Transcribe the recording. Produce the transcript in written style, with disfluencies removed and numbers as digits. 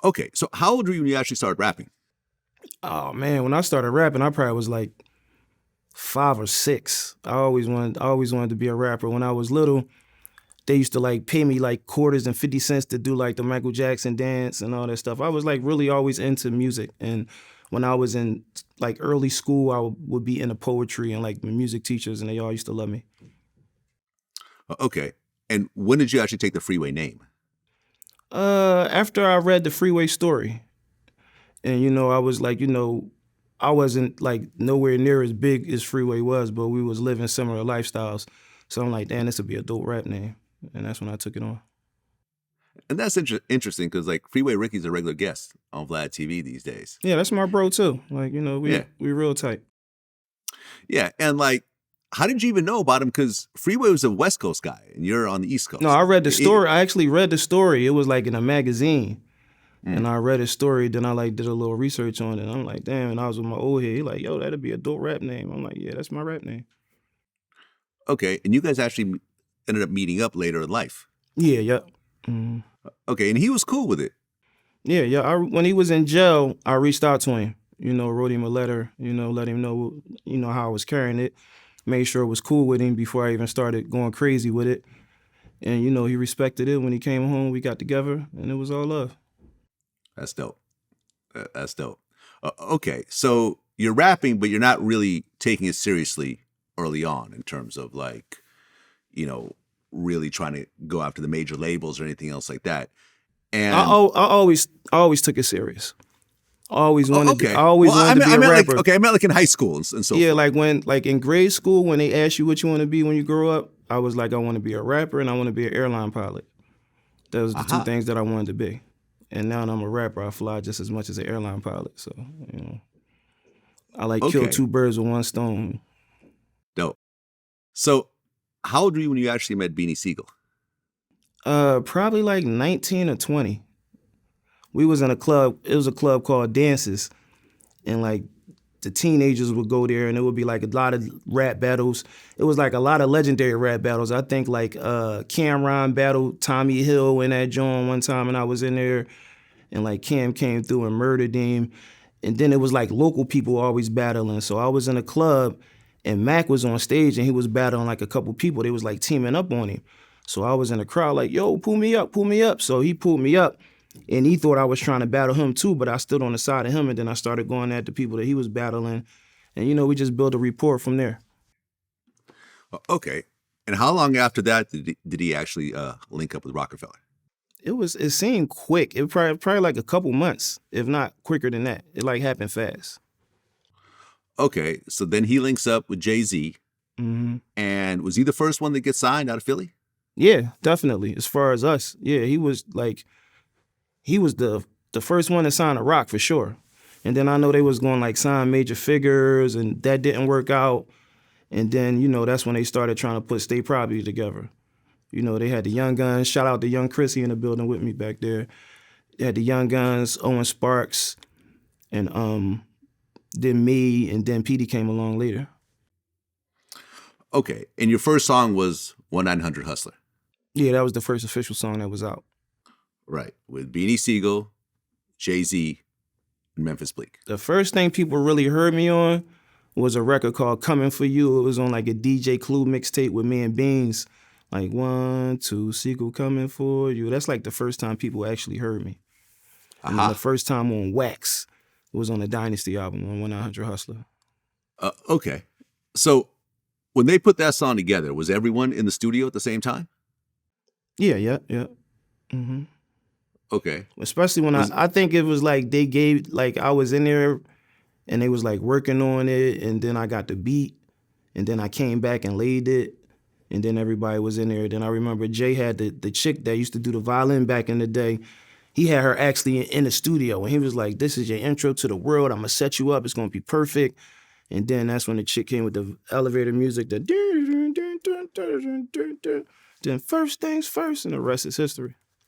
Okay, so how old were you when you actually started rapping? Oh man, when I started rapping, I probably was like 5 or 6. I always wanted to be a rapper. When I was little, they used to like pay me like quarters and 50 cents to do like the Michael Jackson dance and all that stuff. I was like really always into music. And when I was in like early school, I would be into poetry and like music teachers, and they all used to love me. Okay, and when did you actually take the Freeway name? After I read the Freeway story, and I was like, I wasn't like nowhere near as big as Freeway was, but we was living similar lifestyles. So I'm like, damn, this would be a dope rap name, and that's when I took it on. And that's interesting because like Freeway Ricky's a regular guest on Vlad TV these days. Yeah, that's my bro too. Like, we Yeah. we real tight. Yeah, and like, how did you even know about him? Because Freeway was a West Coast guy, and you're on the East Coast. No, I read the story. I actually read the story. It was like in a magazine. And I read his story, then I like did a little research on it. I'm like, damn, and I was with my old head. He like, yo, that'd be a dope rap name. I'm like, yeah, that's my rap name. Okay, and you guys actually ended up meeting up later in life. Yeah, yeah. Mhm. Okay, and he was cool with it. Yeah, yeah. When he was in jail, I reached out to him. Wrote him a letter. Let him know, how I was carrying it. Made sure it was cool with him before I even started going crazy with it. And he respected it. When he came home, we got together, and it was all love. That's dope. That's dope. Okay, so you're rapping, but you're not really taking it seriously early on in terms of like, really trying to go after the major labels or anything else like that. And I always took it serious. I always wanted. okay. I always wanted to be a rapper. I meant like in high school and so Yeah, forth. like in grade school, when they ask you what you want to be when you grow up, I was like, I want to be a rapper and I want to be an airline pilot. Those are the two things that I wanted to be. And now I'm a rapper. I fly just as much as an airline pilot. So, I like kill two birds with one stone. Dope. So, how old were you when you actually met Beanie Sigel? Probably like 19 or 20. We was in a club. It was a club called Dances, and like the teenagers would go there, and it would be like a lot of rap battles. It was like a lot of legendary rap battles. I think like Cameron battled Tommy Hill in that joint one time, and I was in there, and like Cam came through and murdered him. And then it was like local people always battling. So I was in a club, and Mac was on stage, and he was battling like a couple people. They was like teaming up on him. So I was in the crowd like, yo, pull me up, pull me up. So he pulled me up, and he thought I was trying to battle him too, but I stood on the side of him, and then I started going at the people that he was battling. And, we just built a rapport from there. Okay. And how long after that did he actually link up with Roc-a-Fella? It seemed quick. It probably like a couple months, if not quicker than that. It like happened fast. Okay. So then he links up with Jay-Z. Mm-hmm. And was he the first one that gets signed out of Philly? Yeah, definitely. As far as us, yeah, he was the first one to sign a Roc for sure. And then I know they was going like sign Major Figures, and that didn't work out. And then, that's when they started trying to put State Property together. They had the Young Guns. Shout out to Young Chrissy in the building with me back there. They had the Young Guns, Owen Sparks, and then me, and then Petey came along later. Okay, and your first song was 1-900 Hustler. Yeah, that was the first official song that was out. Right, with Beanie Sigel, Jay-Z, and Memphis Bleek. The first thing people really heard me on was a record called Coming For You. It was on like a DJ Clue mixtape with me and Beans. Like 1, 2, Sigel coming for you. That's like the first time people actually heard me. And then the first time on Wax, it was on the Dynasty album on 1-900 Hustler. Okay, so when they put that song together, was everyone in the studio at the same time? Yeah. Mm-hmm. Okay. Especially when I think it was like they gave, like I was in there and they was like working on it, and then I got the beat, and then I came back and laid it, and then everybody was in there. Then I remember Jay had the chick that used to do the violin back in the day. He had her actually in the studio, and he was like, this is your intro to the world. I'm going to set you up. It's going to be perfect. And then that's when the chick came with the elevator music, then first things first, and the rest is history.